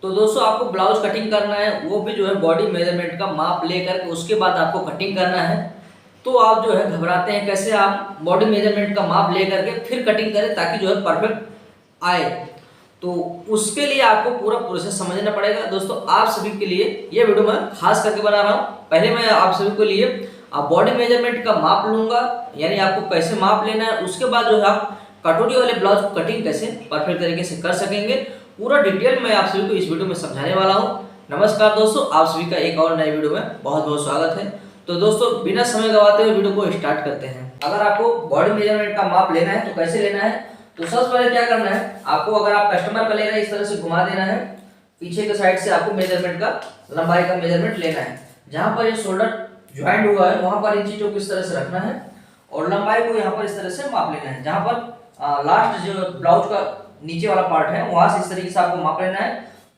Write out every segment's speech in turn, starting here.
तो दोस्तों आपको ब्लाउज कटिंग करना है, वो भी जो है बॉडी मेजरमेंट का माप लेकर के उसके बाद आपको कटिंग करना है। तो आप जो है घबराते हैं कैसे आप बॉडी मेजरमेंट का माप लेकर के फिर कटिंग करें ताकि जो है परफेक्ट आए। तो उसके लिए आपको पूरा प्रोसेस समझना पड़ेगा। दोस्तों आप सभी के लिए ये वीडियो मैं खास करके बना रहा हूँ। पहले मैं आप सभी के लिए बॉडी मेजरमेंट का माप लूंगा, यानी आपको कैसे माप लेना है, उसके बाद जो है आप कटोरी वाले ब्लाउज को कटिंग कैसे परफेक्ट तरीके से कर सकेंगे, पूरा डिटेल मैं आप सभी को इस वीडियो में समझाने वाला हूँ। नमस्कार दोस्तों, आप सभी का एक और नए वीडियो में बहुत बहुत स्वागत है। तो दोस्तों बिना समय गवाते हुए वीडियो को स्टार्ट करते हैं। अगर आपको बॉडी मेजरमेंट का माप लेना है तो कैसे लेना है, तो सबसे पहले क्या करना है, आपको अगर आप कस्टमर का लेना है इस तरह से घुमा देना है, पीछे के साइड से आपको मेजरमेंट का लंबाई का मेजरमेंट लेना है। जहां पर ये शोल्डर ज्वाइंट हुआ है वहां पर इंची टेप को इस तरह से रखना है और लंबाई को यहाँ पर इस तरह से माप लेना है। जहां पर लास्ट जो ब्लाउज का नीचे वाला पार्ट है वहां से इस तरीके से आपको माप लेना है।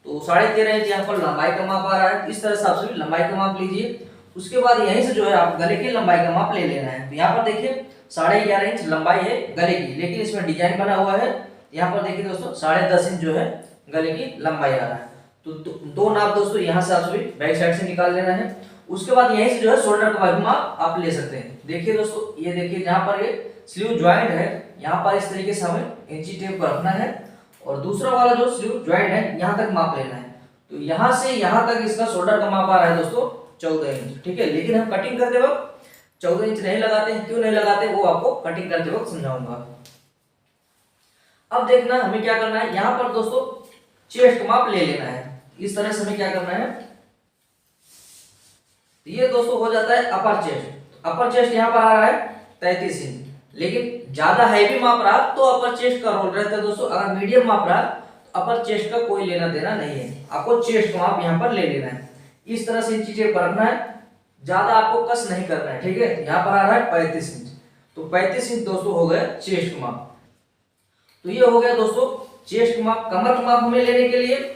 तो 13.5 इंच यहाँ पर लंबाई का माप आ रहा है, इस तरह से आप सभी लंबाई का माप लीजिए। उसके बाद यहीं से जो है आप गले की लंबाई का माप ले लेना है। तो यहाँ पर देखिए 11.5 इंच लंबाई है गले की, लेकिन इसमें डिजाइन बना हुआ है। यहाँ पर देखिए दोस्तों 10.5 इंच जो है गले की लंबाई आ रहा है। तो दो नाप दोस्तों यहाँ से आप सभी बैक साइड से निकाल लेना है। उसके बाद यहीं से जो है शोल्डर का भी माप आप ले सकते हैं। देखिए दोस्तों, ये देखिए जहाँ पर ये स्लीव ज्वाइंट है यहाँ पर इस तरीके से हमें इंची टेप पर रखना है और दूसरा वाला जो स्लीव ज्वाइंट है यहाँ तक माप लेना है। तो यहाँ से यहाँ तक इसका शोल्डर का माप आ रहा है दोस्तों 14 इंच, ठीक है। लेकिन हम कटिंग करते वक्त 14 इंच नहीं लगाते हैं। क्यों नहीं लगाते वो आपको कटिंग करते वक्त समझाऊंगा। अब देखना हमें क्या करना है, यहाँ पर दोस्तों चेस्ट का माप ले लेना है। इस तरह से हमें क्या करना है, ये दोस्तों हो जाता है अपर चेस्ट। अपर चेस्ट यहाँ पर आ रहा है 33 इंच, लेकिन ज्यादा हैवी माप रहा तो अपर चेस्ट का रोल रहता है दोस्तों। अगर मीडियम माप रहा तो अपर चेस्ट का कोई लेना देना नहीं है, आपको चेस्ट का माप यहाँ पर ले लेना है। इस तरह से इंची टेप पर रखना है, ज्यादा आपको कस नहीं करना है, ठीक है। यहाँ पर आ रहा है 35 इंच, तो 35 इंच दोस्तों हो गया चेस्ट का माप। तो ये हो गया दोस्तों चेस्ट का माप। कमर का माप हमें लेने के लिए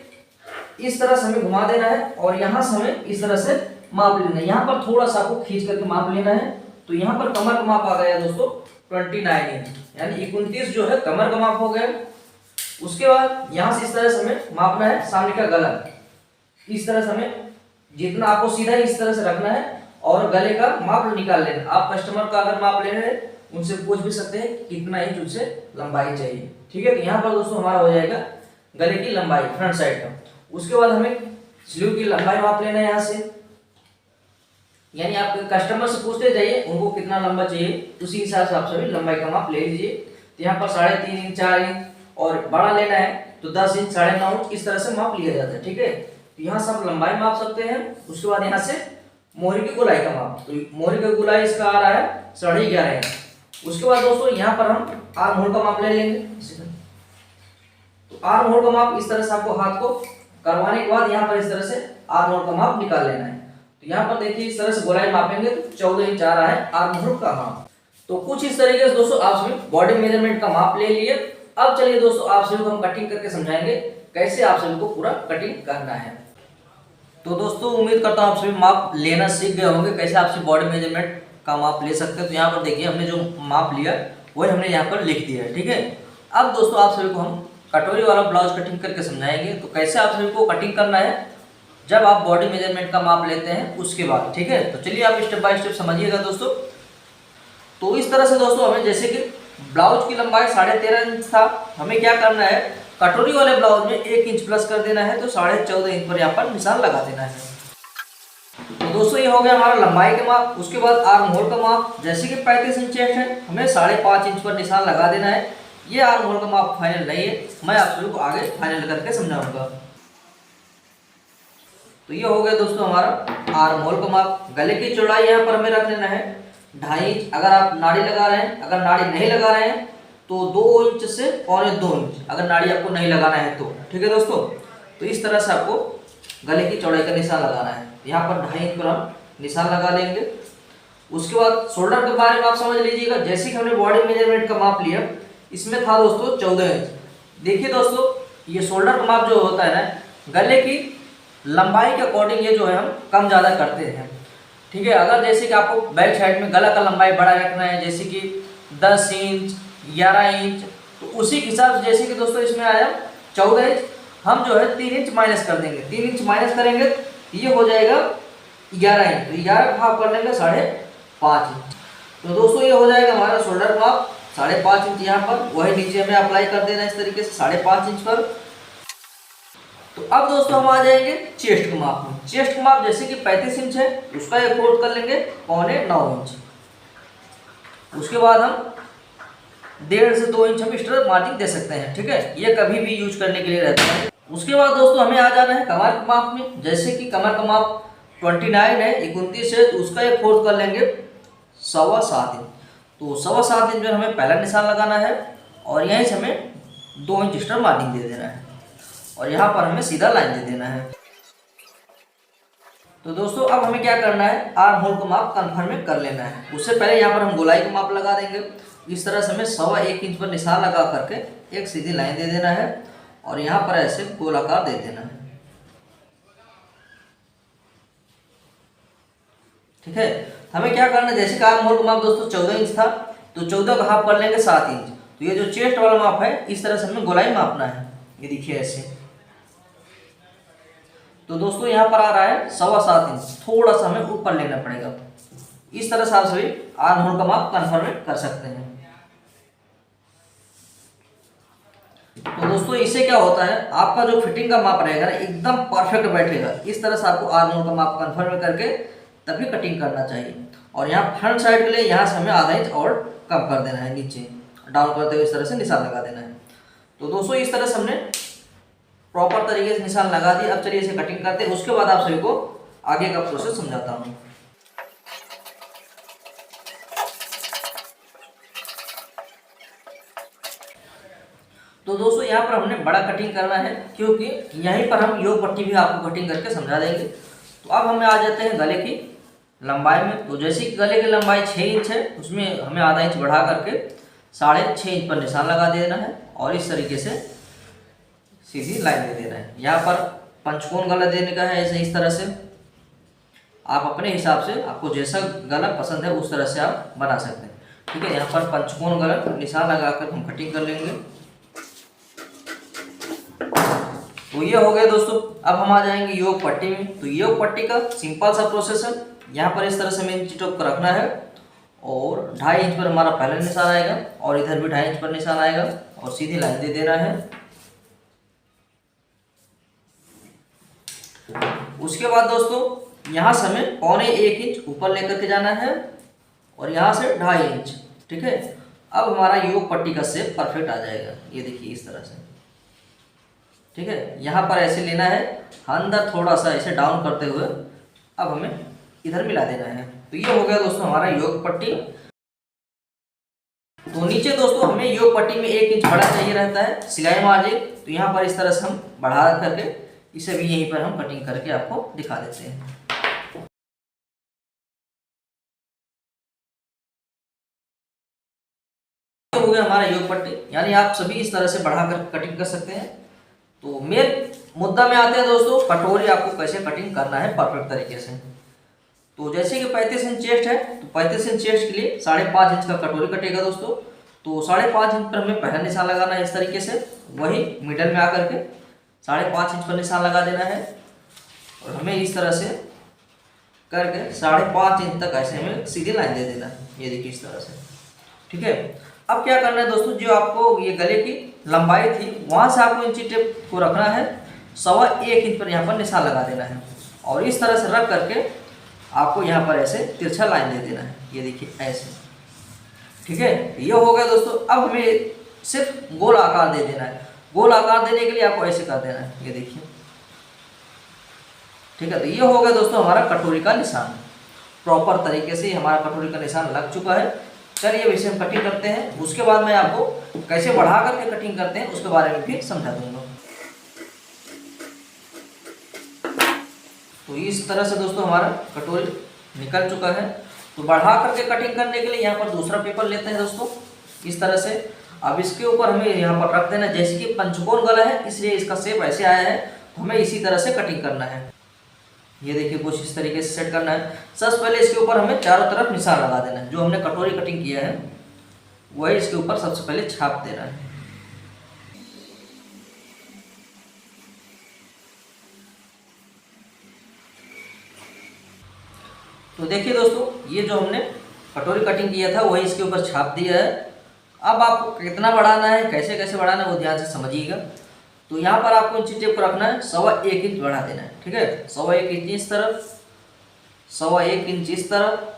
इस तरह से हमें घुमा देना है और यहाँ से हमें इस तरह से माप लेना है। यहाँ पर थोड़ा सा आपको खींच करके माप लेना है। तो यहाँ पर कमर का माप आ गया दोस्तों 29 इंच, यानी 29 जो है कमर का माप हो गया। उसके बाद यहाँ से इस तरह से हमें मापना है सामने का गला। इस तरह से हमें जितना आपको सीधा इस तरह से रखना है और गले का माप निकाल लेना। आप कस्टमर का अगर माप लेना है उनसे पूछ भी सकते हैं कि कितना इंच उनसे लंबाई चाहिए, ठीक है। तो यहाँ पर दोस्तों हमारा हो जाएगा गले की लंबाई फ्रंट साइड का। उसके बाद हमें स्लीव की लंबाई माप लेना है यहाँ से, यानी आप कस्टमर से पूछते जाइए उनको कितना लंबा चाहिए, उसी हिसाब से आप सभी लंबाई का माप ले लीजिए। तो यहाँ पर 3.5 इंच, 4 इंच और बड़ा लेना है तो 10 इंच, 9.5 इंच इस तरह से माप लिया जाता है, ठीक है। तो यहाँ सब लंबाई माप सकते हैं। उसके बाद यहाँ से मोहरी की गोलाई का माप, तो मोहरी की गोलाई इसका आ रहा है 11.5 इंच। उसके बाद दोस्तों यहाँ पर हम आर्म होल का माप ले लेंगे। तो आर्म होल का माप इस तरह से आपको हाथ को करवाने के बाद यहाँ पर इस तरह से आर्म होल का माप निकाल लेना है। तो यहाँ पर देखिए इस तरह से गोलाई मापेंगे तो 14 इंच आ रहा है आर्म होल का माप। तो कुछ इस तरीके से दोस्तों आप सभी बॉडी मेजरमेंट का माप ले लिए। अब चलिए दोस्तों आप सभी को हम कटिंग करके समझाएंगे कैसे आप सभी को पूरा कटिंग करना है। तो दोस्तों उम्मीद करता हूँ आप सभी माप लेना सीख गए होंगे, कैसे आप सभी बॉडी मेजरमेंट का माप ले सकते हैं। तो यहाँ पर देखिए हमने जो माप लिया वही हमने यहाँ पर लिख दिया है, ठीक है। अब दोस्तों आप सभी को हम कटोरी वाला ब्लाउज कटिंग करके समझाएंगे तो कैसे आप सभी को कटिंग करना है जब आप बॉडी मेजरमेंट का माप लेते हैं उसके बाद, ठीक है। तो चलिए आप स्टेप बाय स्टेप समझिएगा दोस्तों। तो इस तरह से दोस्तों हमें जैसे कि ब्लाउज की लंबाई 13.5 इंच था, हमें क्या करना है कटोरी वाले ब्लाउज में 1 इंच प्लस कर देना है। तो 14.5 इंच पर यहाँ पर निशान लगा देना है। तो दोस्तों ये हो गया हमारा लंबाई का माप। उसके बाद आर्म होल का माप, जैसे कि 35 इंच चेस्ट है हमें 5.5 इंच पर निशान लगा देना है। ये आर्म होल का माप फाइनल नहीं है, मैं आप सभी को आगे फाइनल करके समझाऊंगा। तो ये हो गया दोस्तों हमारा आर्म होल का माप। गले की चौड़ाई यहाँ पर हमें रख लेना है 2.5 इंच। अगर आप नाड़ी लगा रहे हैं, अगर नाड़ी नहीं लगा रहे हैं तो 2 इंच से 2.25 इंच, अगर नाड़ी आपको नहीं लगाना है तो, ठीक है दोस्तों। तो इस तरह से आपको गले की चौड़ाई का निशान लगाना है। यहाँ पर 2.5 इंच पर हम निशान लगा देंगे। उसके बाद शोल्डर के बारे में आप समझ लीजिएगा। जैसे कि हमने बॉडी मेजरमेंट का माप लिया, इसमें था दोस्तों 14 इंच। देखिए दोस्तों ये शोल्डर का माप जो होता है ना, गले की लंबाई के अकॉर्डिंग ये जो है हम कम ज़्यादा करते हैं, ठीक है। अगर जैसे कि आपको बैक साइड में गला का लंबाई बड़ा रखना है, जैसे कि 10 इंच, 11 इंच, तो उसी हिसाब से जैसे कि दोस्तों इसमें आया 14 इंच। हम जो है 3 इंच माइनस कर देंगे। 3 इंच माइनस करेंगे तो ये हो जाएगा 11 इंच। तो 11 का भाग कर लेंगे 5.5 इंच। तो दोस्तों ये हो जाएगा हमारा शोल्डर माप 5.5 इंच यहाँ पर। वही नीचे हमें अप्लाई कर देना इस तरीके से 5.5 इंच पर। तो अब दोस्तों हम आ जाएंगे चेस्ट के माप में। चेस्ट का माप जैसे कि 35 इंच है, उसका एक फोर्थ कर लेंगे 9.25 इंच। उसके बाद हम 1.5 से 2 इंच हम एक्स्ट्रा मार्जिन दे सकते हैं, ठीक है। ये कभी भी यूज करने के लिए रहता है। उसके बाद दोस्तों हमें आ जाना है कमर के माप में। जैसे कि कमर का माप 29 है, 29 है, तो उसका एक फोर्थ कर लेंगे 7.25 इंच। तो 7.25 इंच में हमें पहला निशान लगाना है और यहीं से हमें 2 इंच एक्स्ट्रा मार्जिन दे देना है और यहाँ पर हमें सीधा लाइन दे देना है। तो दोस्तों अब हमें क्या करना है, आर्म होल का माप कन्फर्म कर लेना है। उससे पहले यहाँ पर हम गोलाई का माप लगा देंगे। इस तरह से हमें 1.25 इंच पर निशान लगा करके एक सीधी लाइन दे देना है और यहाँ पर ऐसे गोलाकार दे देना है, ठीक है। हमें क्या करना है, जैसे कि आर्म होल का माप दोस्तों 14 इंच था, तो 14 का हाफ कर लेंगे 7 इंच। तो ये जो चेस्ट वाला माप है, इस तरह से हमें गोलाई मापना है। ये देखिए ऐसे। तो दोस्तों यहाँ पर आ रहा है 7.25 इंच, थोड़ा सा हमें ऊपर लेना पड़ेगा। इस तरह से आप सभी आर्म होल का माप कन्फर्म कर सकते हैं। तो दोस्तों इससे क्या होता है, आपका जो फिटिंग का माप रहेगा ना एकदम परफेक्ट बैठेगा। इस तरह से आपको आर्म होल का माप कन्फर्म करके तभी कटिंग करना चाहिए। और यहाँ फ्रंट साइड के लिए यहाँ से हमें आधा इंच और कम कर देना है, नीचे डाउन करते हुए इस तरह से निशान लगा देना है। तो दोस्तों इस तरह से हमने प्रॉपर तरीके से निशान लगा दिया। अब चलिए इसे कटिंग करते हैं, उसके बाद आप सभी को आगे का प्रोसेस समझाता हूँ। तो दोस्तों यहाँ पर हमने बड़ा कटिंग करना है, क्योंकि यहीं पर हम योग पट्टी भी आपको कटिंग करके समझा देंगे। तो अब हमें आ जाते हैं गले की लंबाई में। तो जैसे कि गले की लंबाई 6 इंच है, उसमें हमें आधा इंच बढ़ा करके 6.5 इंच पर निशान लगा देना है और इस तरीके से सीधी लाइन दे देना है। यहाँ पर पंचकोण गला देने का है, ऐसे इस तरह से आप अपने हिसाब से, आपको जैसा गला पसंद है उस तरह से आप बना सकते हैं, ठीक है। यहाँ पर पंचकोण गला निशान लगाकर हम कटिंग कर लेंगे। तो ये हो गया दोस्तों। अब हम आ जाएंगे योग पट्टी में। तो योग पट्टी का सिंपल सा प्रोसेस है। यहाँ पर इस तरह से हमें इंची टेप को रखना है और 2.5 इंच पर हमारा पहला निशान आएगा और इधर भी 2.5 इंच पर निशान आएगा और सीधी लाइन दे देना है। उसके बाद दोस्तों यहाँ से हमें 1.25 इंच ऊपर लेकर के जाना है और यहाँ से 2.5 इंच, ठीक है। अब हमारा योग पट्टी का शेप परफेक्ट आ जाएगा। ये देखिए इस तरह से, ठीक है। यहाँ पर ऐसे लेना है, अंदर थोड़ा सा ऐसे डाउन करते हुए अब हमें इधर मिला देना है। तो ये हो गया दोस्तों हमारा योग पट्टी। तो नीचे दोस्तों हमें योग पट्टी में 1 इंच बड़ा चाहिए रहता है सिलाई मार्जिन। तो यहाँ पर इस तरह से हम बढ़ा करके इसे भी यहीं पर हम कटिंग करके आपको दिखा देते हैं। हो गया हमारा योग पट्टी, यानी आप सभी इस तरह से बढ़ा कर कटिंग कर सकते हैं। तो मेन मुद्दा में आते हैं दोस्तों, कटोरी आपको कैसे कटिंग करना है परफेक्ट तरीके से। तो जैसे कि 35 इंच चेस्ट है, तो 35 इंच चेस्ट के लिए 5.5 इंच का कटोरी कटेगा दोस्तों। तो 5.5 इंच पर हमें पहला निशान लगाना है इस तरीके से, वही मिडल में आकर के 5.5 इंच पर निशान लगा देना है और हमें इस तरह से करके 5.5 इंच तक ऐसे हमें सीधी लाइन दे देना है। ये देखिए इस तरह से, ठीक है। अब क्या करना है दोस्तों, जो आपको ये गले की लंबाई थी वहाँ से आपको इंची टेप को रखना है 1.25 इंच पर यहाँ पर निशान लगा देना है और इस तरह से रख करके आपको यहाँ पर ऐसे तिरछा लाइन दे देना है। ये देखिए ऐसे, ठीक है। ये हो गया दोस्तों। अब हमें सिर्फ गोल आकार दे देना है। गोल आकार देने के लिए आपको ऐसे कर देना है, ये देखिए, ठीक है। तो ये हो गया दोस्तों हमारा कटोरी का निशान। प्रॉपर तरीके से हमारा कटोरी का निशान लग चुका है। चलिए अब इसे हम कटिंग करते हैं। उसके बाद मैं आपको कैसे बढ़ा करके कटिंग करते हैं उसके बारे में भी समझा दूंगा। तो इस तरह से दोस्तों हमारा कटोरी निकल चुका है। तो बढ़ा करके कटिंग करने के लिए यहाँ पर दूसरा पेपर लेते हैं दोस्तों, इस तरह से। अब इसके ऊपर हमें यहाँ पर रख देना, जैसे कि पंचकोण गला है इसलिए इसका शेप ऐसे आया है, तो हमें इसी तरह से कटिंग करना है। ये देखिए कुछ इस तरीके से सेट करना है। सबसे पहले इसके ऊपर हमें चारों तरफ निशान लगा देना है। जो हमने कटोरी कटिंग किया है वही इसके ऊपर सबसे पहले छाप देना है। तो देखिए दोस्तों, ये जो हमने कटोरी कटिंग किया था वही इसके ऊपर छाप दिया है। अब आपको कितना बढ़ाना है, कैसे कैसे बढ़ाना है वो ध्यान से समझिएगा। तो यहाँ पर आपको इंची टेप को रखना है 1.25 इंच बढ़ा देना है, ठीक है। 1.25 इंच इस तरफ, 1.25 इंच इस तरफ।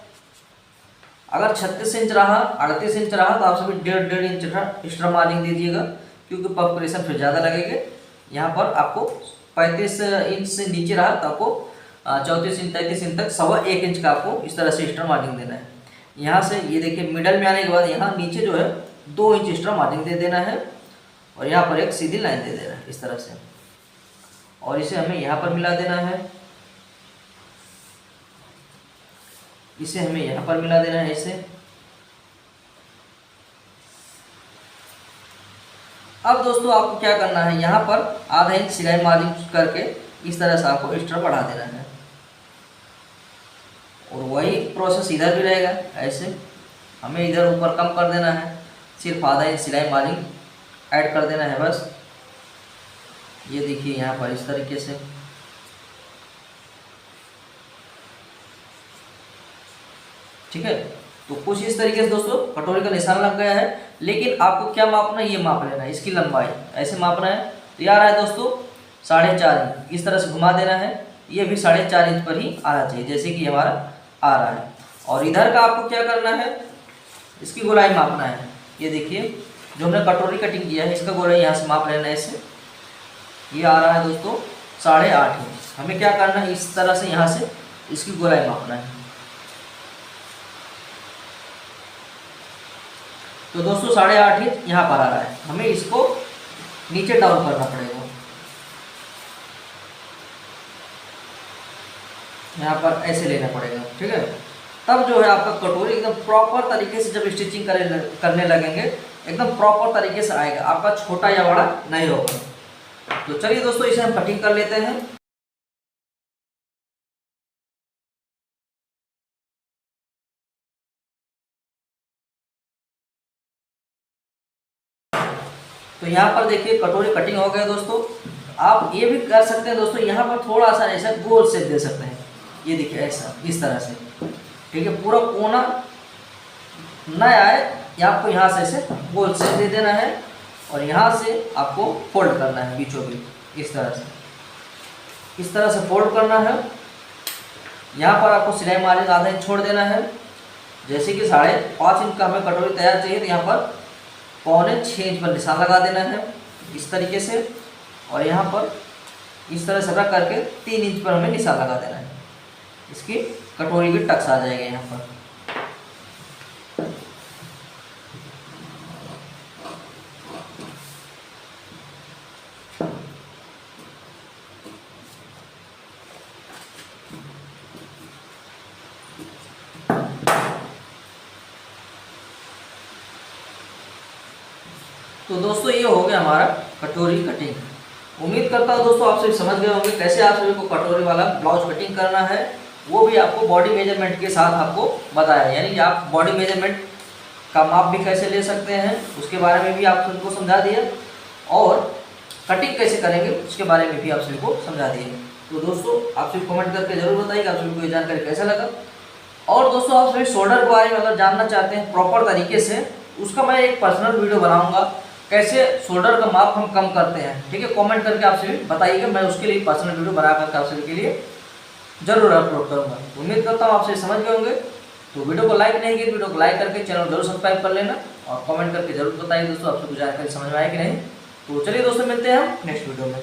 अगर 36 इंच रहा, 38 इंच रहा तो आप सभी 1.5 इंच का एक्स्ट्रा मार्जिन दीजिएगा, क्योंकि परफोरेशन फिर ज़्यादा लगेगा। यहाँ पर आपको 35 इंच से नीचे रहा तो आपको 34 इंच 33 इंच तक 1.25 इंच का आपको इस तरह से एक्स्ट्रा मार्जिन देना है। यहाँ से ये देखिए मिडल में आने के बाद यहाँ नीचे जो है 2 इंच एक्स्ट्रा मार्जिन दे देना है, और यहाँ पर एक सीधी लाइन दे देना है इस तरह से, और इसे हमें यहाँ पर मिला देना है, इसे हमें यहाँ पर मिला देना है ऐसे। अब दोस्तों आपको क्या करना है, यहाँ पर आधा इंच सिलाई मार्जिन करके इस तरह से आपको एक्स्ट्रा बढ़ा देना है, और वही प्रोसेस इधर भी रहेगा ऐसे। हमें इधर ऊपर कम कर देना है, सिर्फ आधा इंच सिलाई मार्जिन ऐड कर देना है बस। ये देखिए यहाँ पर इस तरीके से। ठीक है, तो कुछ इस तरीके से दोस्तों कटोरी का निशान लग गया है। लेकिन आपको क्या मापना है, ये माप लेना है, इसकी लंबाई ऐसे मापना है। तो ये आ रहा है दोस्तों 4.5 इंच, इस तरह से घुमा देना है। ये भी 4.5 इंच पर ही आना चाहिए, जैसे कि हमारा आ रहा है। और इधर का आपको क्या करना है, इसकी गोलाई मापना है। ये देखिए जो हमने कटोरी कटिंग किया है इसका गोलाई यहाँ से माप लेना है इससे। ये आ रहा है दोस्तों 8.5 इंच। हमें क्या करना है, इस तरह से यहाँ से इसकी गोलाई मापना है। तो दोस्तों 8.5 इंच यहाँ पर आ रहा है, हमें इसको नीचे डाउन करना पड़ेगा। यहाँ पर ऐसे लेना पड़ेगा, ठीक है। तब जो है आपका कटोरी एकदम प्रॉपर तरीके से जब स्टिचिंग करने लगेंगे एकदम प्रॉपर तरीके से आएगा, आपका छोटा या बड़ा नहीं होगा। तो चलिए दोस्तों इसे हम कटिंग कर लेते हैं। तो यहाँ पर देखिए कटोरी कटिंग हो गया दोस्तों। आप ये भी कर सकते हैं दोस्तों, यहाँ पर थोड़ा सा ऐसा गोल शेप दे सकते हैं। ये देखिए ऐसा इस तरह से, ठीक है। पूरा कोना न आए, या आपको यहाँ से ऐसे गोल शेप दे देना है, और यहाँ से आपको फोल्ड करना है बीचों बीच इस तरह से, इस तरह से फोल्ड करना है। यहाँ पर आपको सिलाई मार्जिन आधा इंच छोड़ देना है। जैसे कि 5.5 इंच का हमें कटोरी तैयार चाहिए, तो यहाँ पर 6.25 इंच पर निशान लगा देना है इस तरीके से, और यहाँ पर इस तरह से रख करके 3 इंच पर हमें निशान लगा देना है। इसकी कटोरी की टक्स आ जाएगा यहाँ पर। तो दोस्तों ये हो गया हमारा कटोरी कटिंग। उम्मीद करता हूँ दोस्तों आप सभी समझ गए होंगे कैसे आप सभी को कटोरी वाला ब्लाउज कटिंग करना है, वो भी आपको बॉडी मेजरमेंट के साथ आपको बताया। यानी कि आप बॉडी मेजरमेंट का माप भी कैसे ले सकते हैं उसके बारे में भी आप सभी को समझा दिया, और कटिंग कैसे करेंगे उसके बारे में भी आप सभी को समझा दिए। तो दोस्तों आप सभी कमेंट करके जरूर बताइए आप सभी को ये जानकारी कैसा लगा। और दोस्तों आप सभी शोल्डर के बारे में अगर जानना चाहते हैं प्रॉपर तरीके से, उसका मैं एक पर्सनल वीडियो बनाऊंगा, कैसे शोल्डर का माप हम कम करते हैं, ठीक है। कमेंट करके आप सभी बताइएगा, मैं उसके लिए पर्सनल वीडियो बना करके आप सभी के लिए जरूर अपलोड करूंगा। उम्मीद करता हूँ आप सभी समझ गए होंगे। तो वीडियो को लाइक नहीं किया, वीडियो को लाइक करके चैनल जरूर सब्सक्राइब कर लेना, और कमेंट करके जरूर बताइए दोस्तों आप सबको जानकारी समझ में आए कि नहीं। तो चलिए दोस्तों मिलते हैं हम नेक्स्ट वीडियो में।